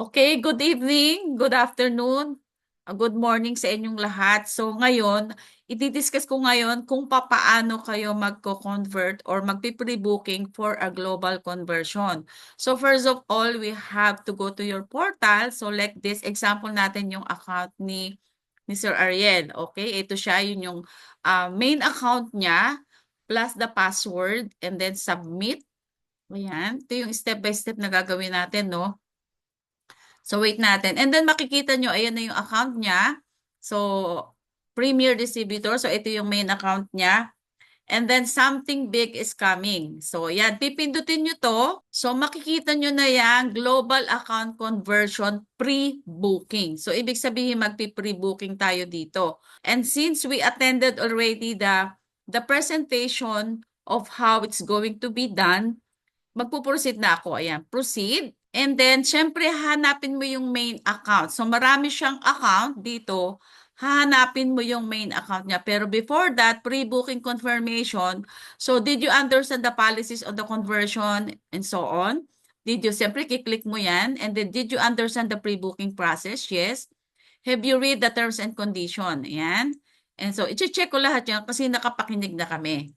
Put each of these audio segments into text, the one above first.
Okay, good evening, good afternoon, good morning sa inyong lahat. So ngayon, i-discuss ko ngayon kung papaano kayo magko-convert or magpi-pre-booking for a global conversion. So first of all, we have to go to your portal. So like this, example natin yung account ni Sir Ariel. Okay, ito siya, yun yung main account niya plus the password and then submit. Ayan, ito yung step by step na gagawin natin, no? So, wait natin. And then, makikita nyo, ayan na yung account niya. So, Premier Distributor. So, ito yung main account niya. And then, something big is coming. So, yan. Pipindutin nyo to. So, makikita nyo na yan, Global Account Conversion Pre-Booking. So, ibig sabihin, magpi-pre-booking tayo dito. And since we attended already the presentation of how it's going to be done, magpo-proceed na ako. Ayan, proceed. And then, syempre, hanapin mo yung main account. So, marami siyang account dito. Hahanapin mo yung main account niya. Pero before that, pre-booking confirmation. So, did you understand the policies of the conversion and so on? Did you, syempre, kiklik mo yan. And then, did you understand the pre-booking process? Yes. Have you read the terms and condition? Ayan. And so, i-check ko lahat yan kasi nakapakinig na kami.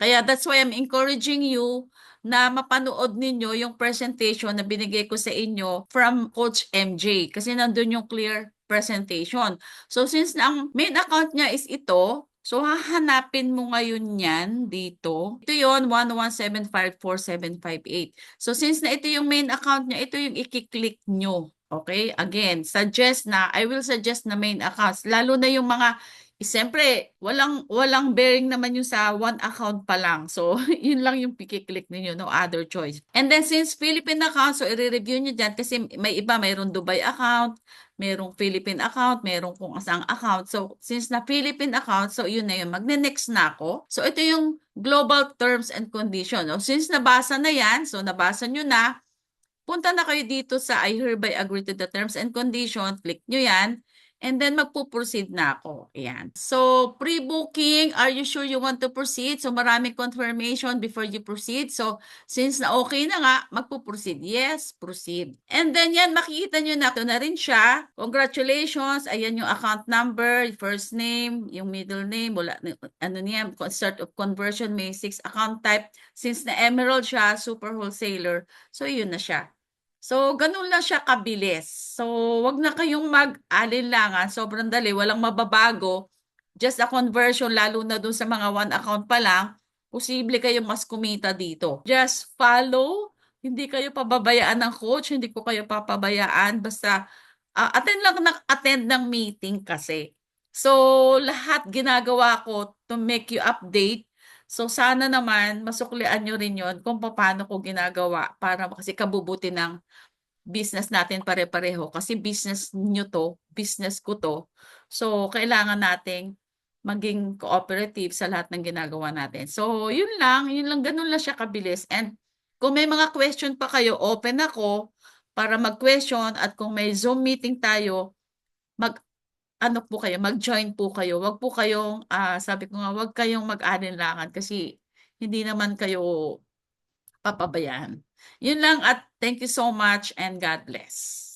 Kaya that's why I'm encouraging you na mapanood ninyo yung presentation na binigay ko sa inyo from Coach MJ kasi nandun yung clear presentation. So since na ang main account niya is ito, so hahanapin mo ngayon yan dito. Ito yon 1175478. So since na ito yung main account niya, ito yung i-click nyo. Okay? Again, I will suggest na main accounts. Lalo na yung mga siyempre, walang bearing naman yung sa one account pa lang. So, yun lang yung pikiklik ninyo, no other choice. And then, since Philippine account, so i-review nyo dyan kasi may iba, mayroong Dubai account, mayroong Philippine account, mayroong kung asang account. So, since na Philippine account, so yun na yun. Magne-next na ako. So, ito yung global terms and condition. No? Since nabasa na yan, so nabasa nyo na, punta na kayo dito sa I hereby agree to the terms and conditions. Click nyo yan. And then magpo-proceed na ako. Ayan. So, pre-booking, are you sure you want to proceed? So, maraming confirmation before you proceed. So, since na okay na nga, magpo-proceed. Yes, proceed. And then yan, makikita nyo na ito na rin siya. Congratulations. Ayan yung account number, first name, yung middle name, wala, ano niya, start of conversion, may 6 account type. Since na emerald siya, super wholesaler. So, yun na siya. So, ganun lang siya kabilis. So, wag na kayong mag-alinlangan. Sobrang dali. Walang mababago. Just a conversion, lalo na dun sa mga one account pa lang, posible kayong mas kumita dito. Just follow. Hindi kayo pababayaan ng coach. Hindi ko kayo papabayaan. Basta, attend ng meeting kasi. So, lahat ginagawa ko to make you update. So, sana naman masuklian nyo rin yon kung paano ko ginagawa para kasi kabubuti ng business natin pare-pareho kasi business nyo to, business ko to. So, kailangan nating maging cooperative sa lahat ng ginagawa natin. So, yun lang, ganun lang siya kabilis. And kung may mga question pa kayo, open ako para mag-question at kung may Zoom meeting tayo, ano po kayo, mag-join po kayo. Wag po kayong, sabi ko nga, wag kayong mag-alinlangan kasi hindi naman kayo papabayaan. Yun lang at thank you so much and God bless.